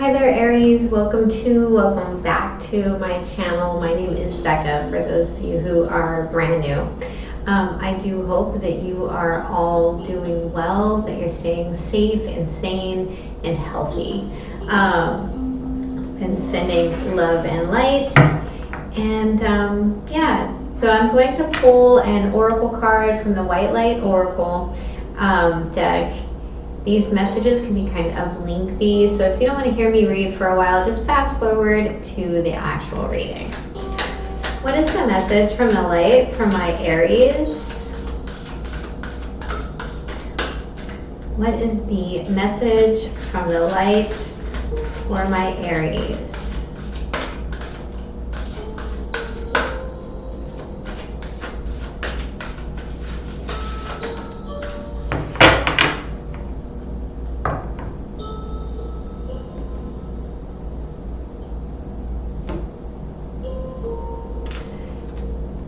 Hi there, Aries. Welcome back to my channel. My name is Becca, for those of you who are brand new. I do hope that you are all doing well, that you're staying safe and sane and healthy. And sending love and light. And yeah, so I'm going to pull an oracle card from the White Light Oracle deck. These messages can be kind of lengthy, so if you don't want to hear me read for a while, just fast forward to the actual reading. What is the message from the light for my Aries? What is the message from the light for my Aries?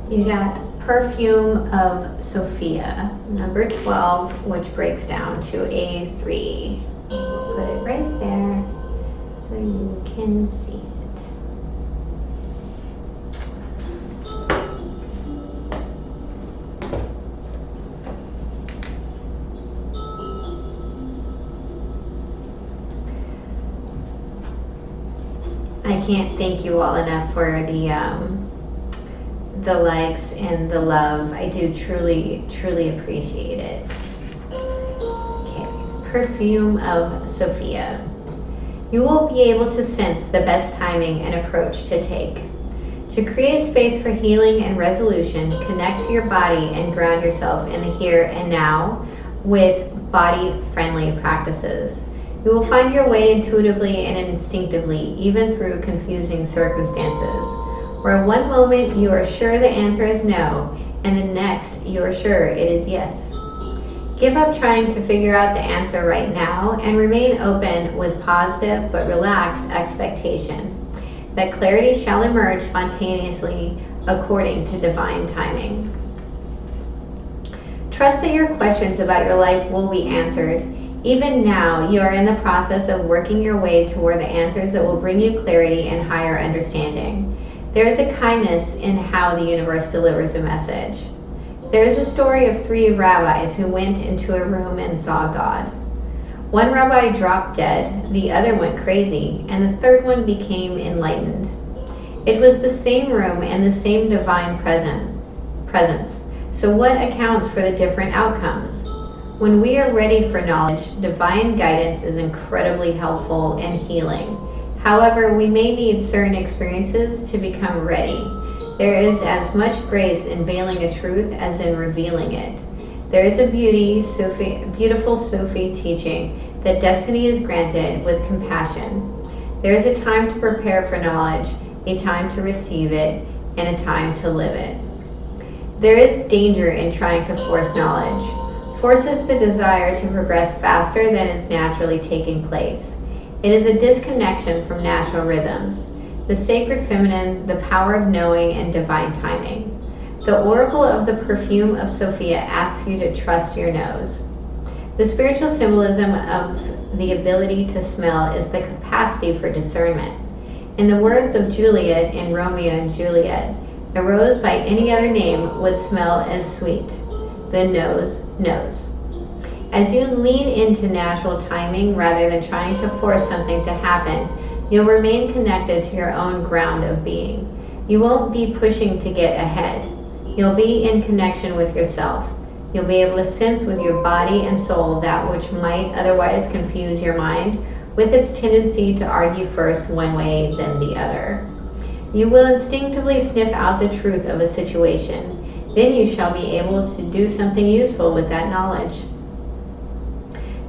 You got Perfume of Sophia, number 12, which breaks down to a 3. Put it right there so you can see it. I can't thank you all enough for the likes and the love. I do truly appreciate it. Okay, Perfume of Sophia. You will be able to sense the best timing and approach to take. To create space for healing and resolution, connect to your body and ground yourself in the here and now with body-friendly practices. You will find your way intuitively and instinctively, even through confusing circumstances, where one moment you are sure the answer is no, and the next you are sure it is yes. Give up trying to figure out the answer right now and remain open with positive but relaxed expectation that clarity shall emerge spontaneously according to divine timing. Trust that your questions about your life will be answered. Even now, you are in the process of working your way toward the answers that will bring you clarity and higher understanding. There is a kindness in how the universe delivers a message. There is a story of 3 rabbis who went into a room and saw God. One rabbi dropped dead, the other went crazy, and the third one became enlightened. It was the same room and the same divine presence. So what accounts for the different outcomes? When we are ready for knowledge, divine guidance is incredibly helpful and healing. However, we may need certain experiences to become ready. There is as much grace in veiling a truth as in revealing it. There is a beautiful Sufi teaching that destiny is granted with compassion. There is a time to prepare for knowledge, a time to receive it, and a time to live it. There is danger in trying to force knowledge. Forces the desire to progress faster than is naturally taking place. It is a disconnection from natural rhythms, the sacred feminine, the power of knowing, and divine timing. The oracle of the Perfume of Sophia asks you to trust your nose. The spiritual symbolism of the ability to smell is the capacity for discernment. In the words of Juliet in Romeo and Juliet, a rose by any other name would smell as sweet. The nose knows. As you lean into natural timing rather than trying to force something to happen, you'll remain connected to your own ground of being. You won't be pushing to get ahead. You'll be in connection with yourself. You'll be able to sense with your body and soul that which might otherwise confuse your mind, with its tendency to argue first one way, then the other. You will instinctively sniff out the truth of a situation. Then you shall be able to do something useful with that knowledge.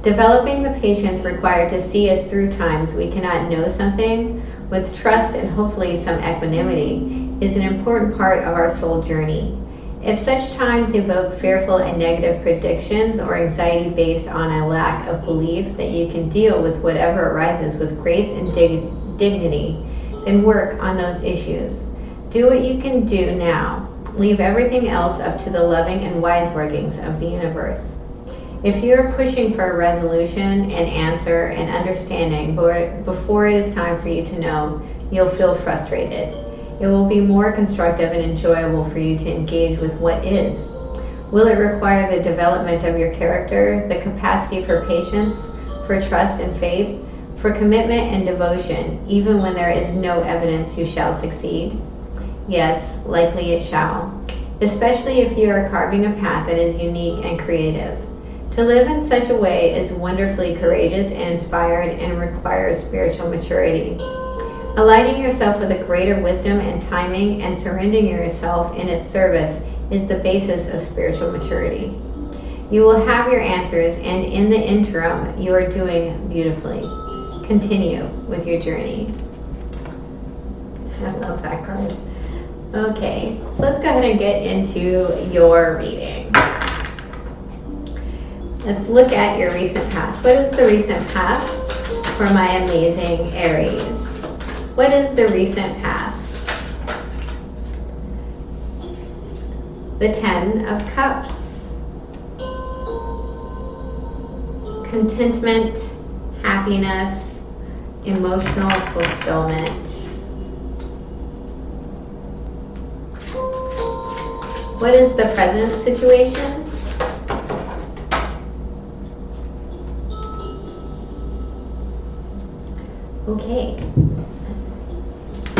Developing the patience required to see us through times we cannot know something with trust and hopefully some equanimity is an important part of our soul journey. If such times evoke fearful and negative predictions or anxiety based on a lack of belief that you can deal with whatever arises with grace and dignity, then work on those issues. Do what you can do now. Leave everything else up to the loving and wise workings of the universe. If you're pushing for a resolution, an answer, and understanding before it is time for you to know, you'll feel frustrated. It will be more constructive and enjoyable for you to engage with what is. Will it require the development of your character, the capacity for patience, for trust and faith, for commitment and devotion, even when there is no evidence you shall succeed? Yes, likely it shall, especially if you are carving a path that is unique and creative. To live in such a way is wonderfully courageous and inspired and requires spiritual maturity. Aligning yourself with a greater wisdom and timing and surrendering yourself in its service is the basis of spiritual maturity. You will have your answers, and in the interim, you are doing beautifully. Continue with your journey. I love that card. Okay, so let's go ahead and get into your reading. Let's look at your recent past. What is the recent past for my amazing Aries? What is the recent past? The 10 of Cups. Contentment, happiness, emotional fulfillment. What is the present situation? Okay.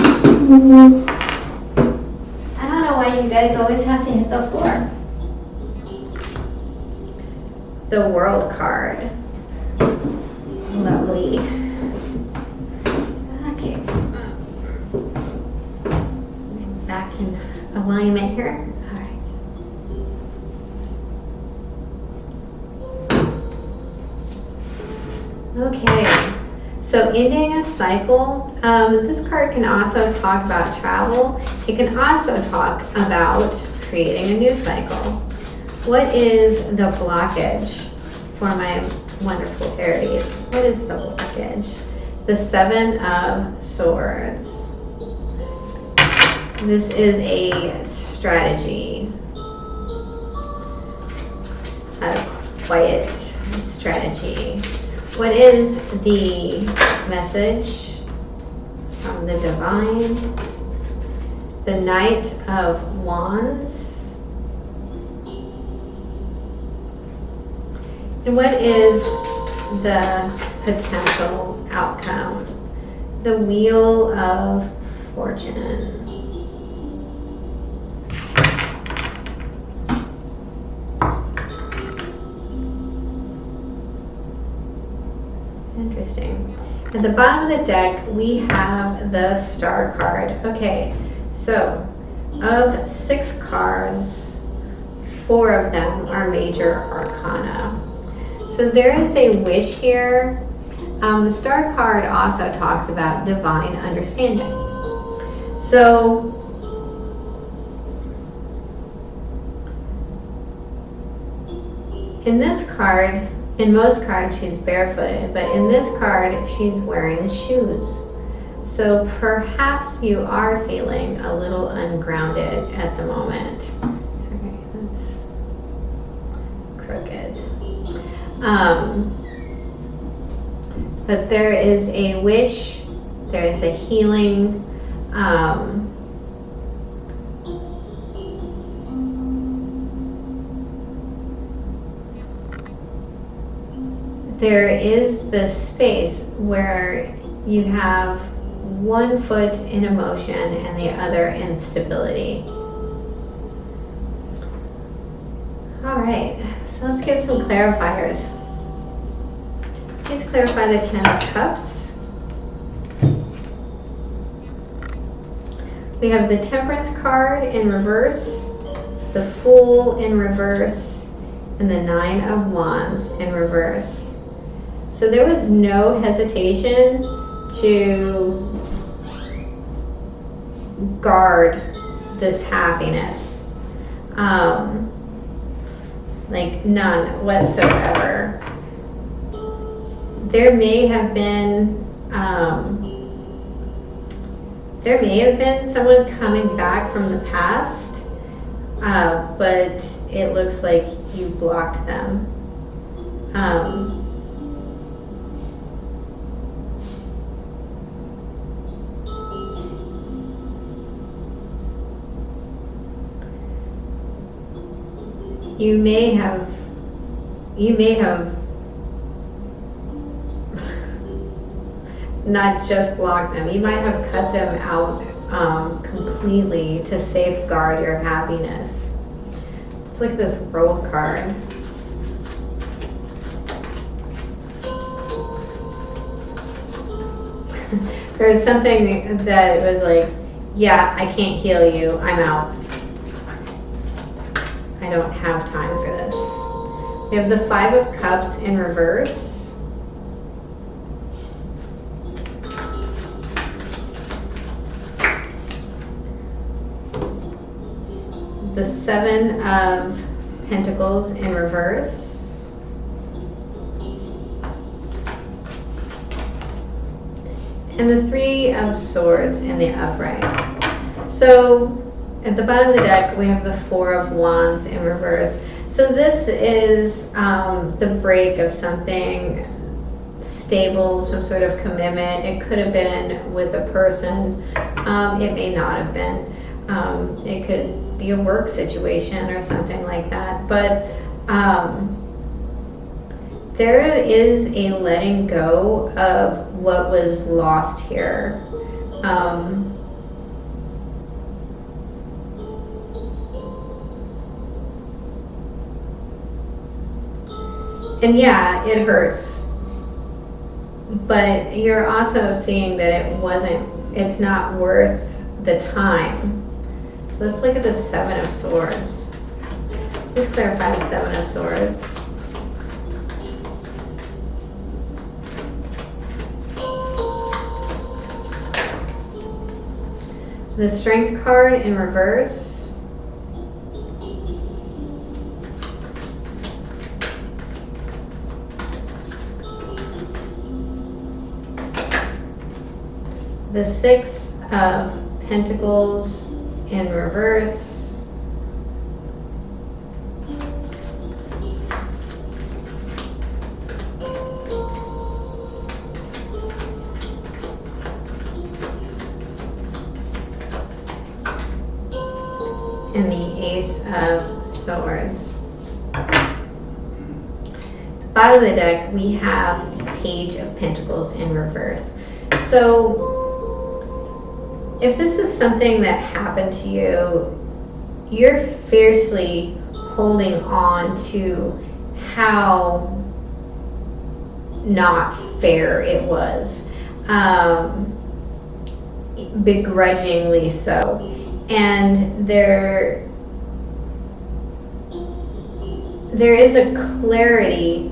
I don't know why you guys always have to hit the floor. The World card. Lovely. Okay. Back in alignment here. All right. Okay. So ending a cycle, this card can also talk about travel. It can also talk about creating a new cycle. What is the blockage for my wonderful Aries? What is the blockage? The 7 of Swords. This is a strategy, a quiet strategy. What is the message from the divine? The Knight of Wands. And what is the potential outcome? The Wheel of Fortune. Interesting. At the bottom of the deck, we have the Star card. Okay, so of 6 cards, 4 of them are major arcana. So there is a wish here. The Star card also talks about divine understanding. So in this card, in most cards she's barefooted, but in this card she's wearing shoes. So perhaps you are feeling a little ungrounded at the moment. Sorry, that's crooked. But there is a wish, there is a healing. There is this space where you have one foot in emotion and the other in stability. All right, so let's get some clarifiers. Please clarify the 10 of Cups. We have the Temperance card in reverse, the Fool in reverse, and the 9 of Wands in reverse. So there was no hesitation to guard this happiness. Like none whatsoever. There may have been someone coming back from the past, but it looks like you blocked them. you may have not just blocked them, you might have cut them out completely to safeguard your happiness. It's like this World card. There's something that was like, yeah, I can't heal you, I'm out. I don't have time for this. We have the 5 of Cups in reverse. The 7 of Pentacles in reverse. And the 3 of Swords in the upright. So at the bottom of the deck, we have the 4 of Wands in reverse. So this is the break of something stable, some sort of commitment. It could have been with a person. It may not have been. It could be a work situation or something like that. But there is a letting go of what was lost here. And yeah, it hurts. But you're also seeing that it's not worth the time. So let's look at the 7 of Swords. Please clarify the 7 of Swords. The Strength card in reverse. The 6 of Pentacles in reverse. And the Ace of Swords. At the bottom of the deck, we have the Page of Pentacles in reverse. So if this is something that happened to you, you're fiercely holding on to how not fair it was, begrudgingly so. And there is a clarity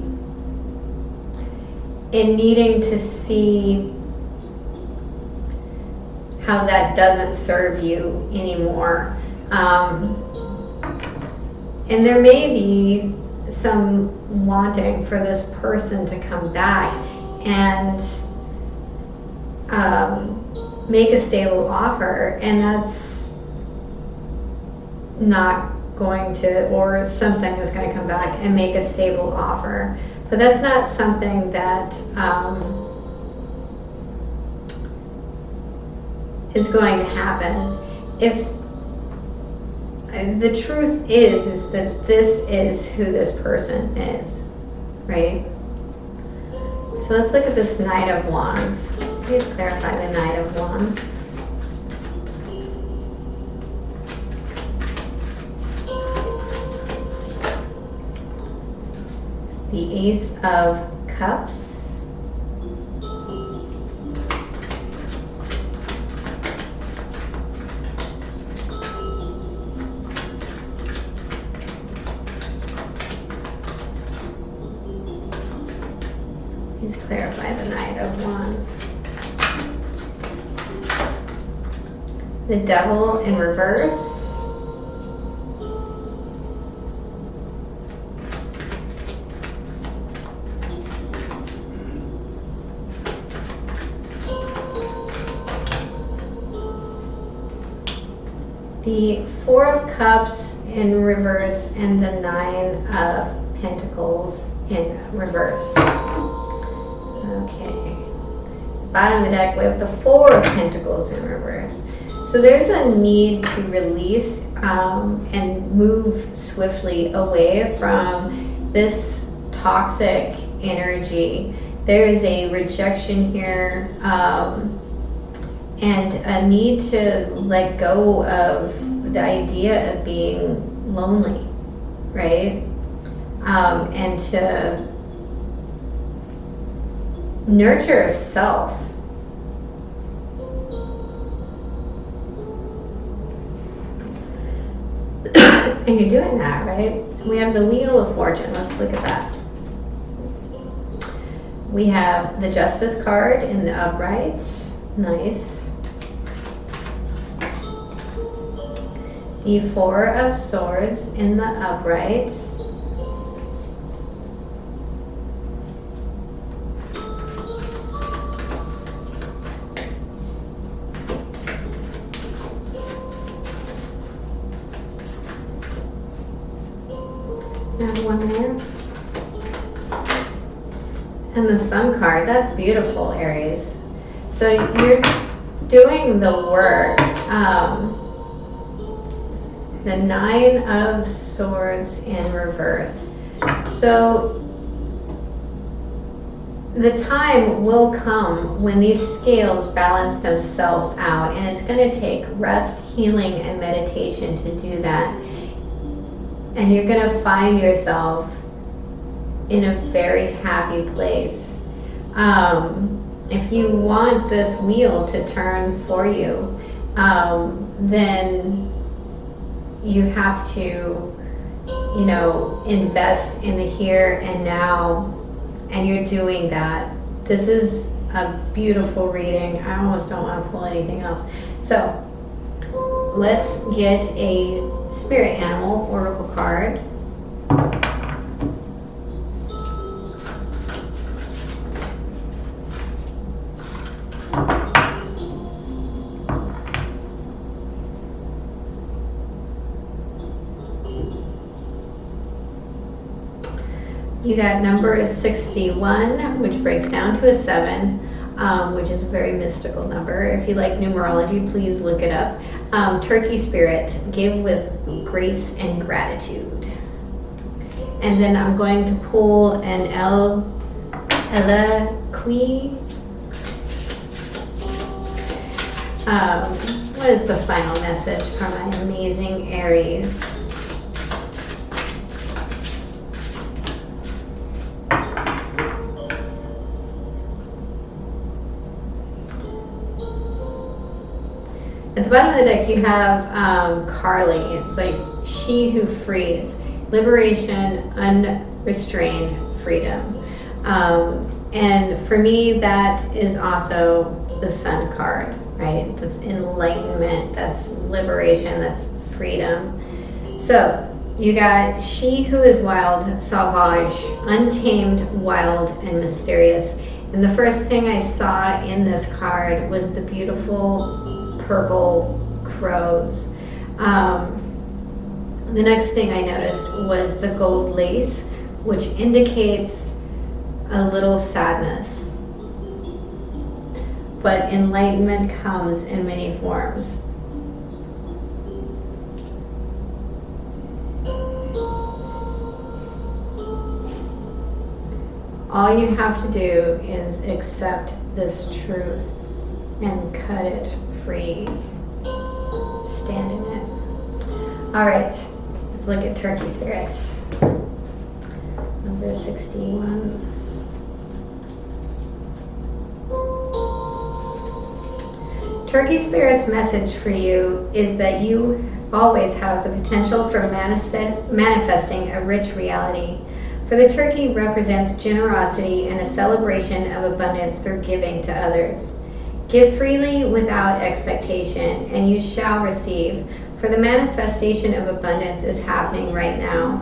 in needing to see how that doesn't serve you anymore. And there may be some wanting for this person to come back and make a stable offer, and that's not going to, or something is going to come back and make a stable offer. But that's not something that is going to happen. If the truth is that this is who this person is, right? So let's look at this Knight of Wands. Please clarify the Knight of Wands. The Ace of Cups. Please clarify the Knight of Wands. The Devil in reverse. The Four of Cups in reverse and the 9 of Pentacles in reverse. Okay. Bottom of the deck, we have the Four of Pentacles in reverse. So there's a need to release and move swiftly away from this toxic energy. There is a rejection here and a need to let go of the idea of being lonely, right? And to nurture self. And you're doing that, right? We have the Wheel of Fortune. Let's look at that. We have the Justice card in the upright. Nice. The Four of Swords in the upright. And one more. And the Sun card. That's beautiful, Aries. So you're doing the work. The Nine of Swords in reverse. So the time will come when these scales balance themselves out, and it's going to take rest, healing, and meditation to do that. And you're going to find yourself in a very happy place. If you want this wheel to turn for you, then you have to, invest in the here and now, and you're doing that. This is a beautiful reading. I almost don't want to pull anything else. So let's get a spirit animal oracle card. You got number 61, which breaks down to a 7, which is a very mystical number. If you like numerology, please look it up. Turkey spirit, give with grace and gratitude. And then I'm going to pull an Eloquy. What is the final message for my amazing Aries? At the bottom of the deck, you have Carly. It's like she who frees, liberation, unrestrained freedom. And for me, that is also the Sun card, right? That's enlightenment, that's liberation, that's freedom. So you got she who is wild, sauvage, untamed, wild, and mysterious. And the first thing I saw in this card was the beautiful purple crows. The next thing I noticed was the gold lace, which indicates a little sadness. But enlightenment comes in many forms. All you have to do is accept this truth and cut it free. Stand in it. All right, let's look at turkey spirits. Number 61. Turkey spirit's message for you is that you always have the potential for manifesting a rich reality. For the turkey represents generosity and a celebration of abundance through giving to others. Give freely without expectation, and you shall receive, for the manifestation of abundance is happening right now.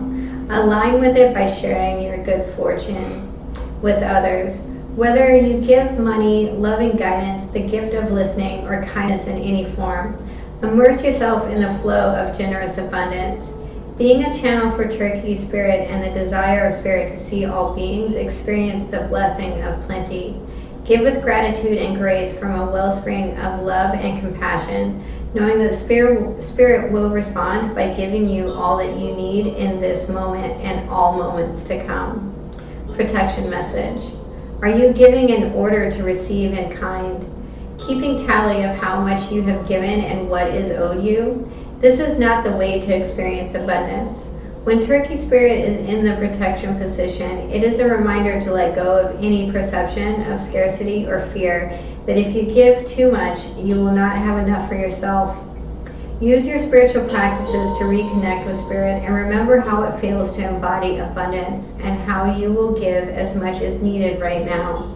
Align with it by sharing your good fortune with others. Whether you give money, loving guidance, the gift of listening, or kindness in any form, immerse yourself in the flow of generous abundance. Being a channel for Turkey Spirit and the desire of Spirit to see all beings experience the blessing of plenty. Give with gratitude and grace from a wellspring of love and compassion, knowing that Spirit will respond by giving you all that you need in this moment and all moments to come. Protection message. Are you giving in order to receive in kind? Keeping tally of how much you have given and what is owed you? This is not the way to experience abundance. When Turkey Spirit is in the protection position, it is a reminder to let go of any perception of scarcity or fear that if you give too much, you will not have enough for yourself. Use your spiritual practices to reconnect with Spirit and remember how it feels to embody abundance and how you will give as much as needed right now.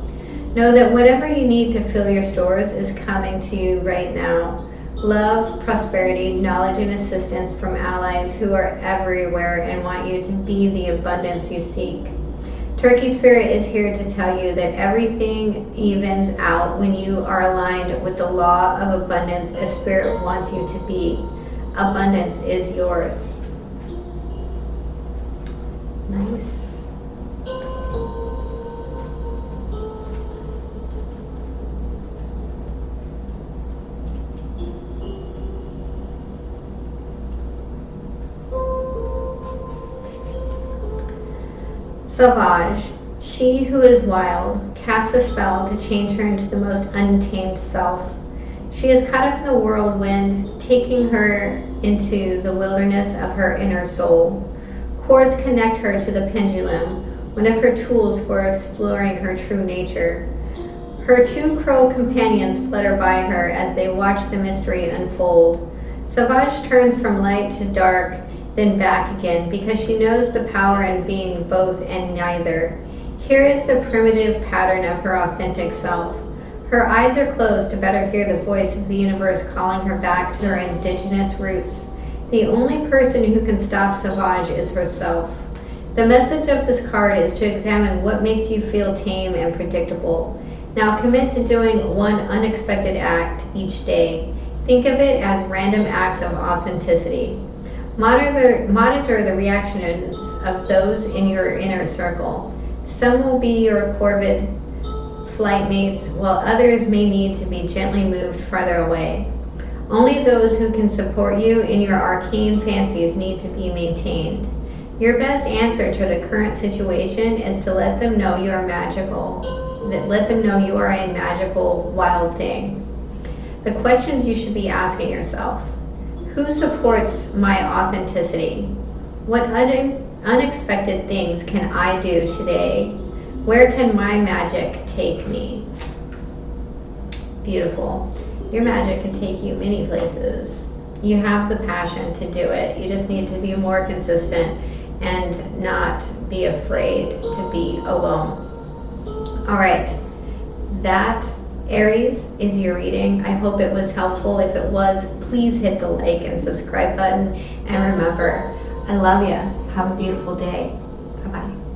Know that whatever you need to fill your stores is coming to you right now. Love, prosperity, knowledge, and assistance from allies who are everywhere and want you to be the abundance you seek. Turkey Spirit is here to tell you that everything evens out when you are aligned with the law of abundance as Spirit wants you to be. Abundance is yours. Nice. Sauvage, she who is wild, casts a spell to change her into the most untamed self. She is caught up in the whirlwind, taking her into the wilderness of her inner soul. Cords connect her to the pendulum, one of her tools for exploring her true nature. Her two crow companions flutter by her as they watch the mystery unfold. Sauvage turns from light to dark, then back again, because she knows the power in being both and neither. Here is the primitive pattern of her authentic self. Her eyes are closed to better hear the voice of the universe calling her back to her indigenous roots. The only person who can stop Sauvage is herself. The message of this card is to examine what makes you feel tame and predictable. Now commit to doing one unexpected act each day. Think of it as random acts of authenticity. Monitor the reactions of those in your inner circle. Some will be your corvid flight mates, while others may need to be gently moved farther away. Only those who can support you in your arcane fancies need to be maintained. Your best answer to the current situation is to let them know you are magical. Let them know you are a magical, wild thing. The questions you should be asking yourself. Who supports my authenticity? What unexpected things can I do today? Where can my magic take me? Beautiful. Your magic can take you many places. You have the passion to do it. You just need to be more consistent and not be afraid to be alone. All right. That, Aries, is your reading. I hope it was helpful. If it was, please hit the like and subscribe button. And remember, I love you. Have a beautiful day. Bye-bye.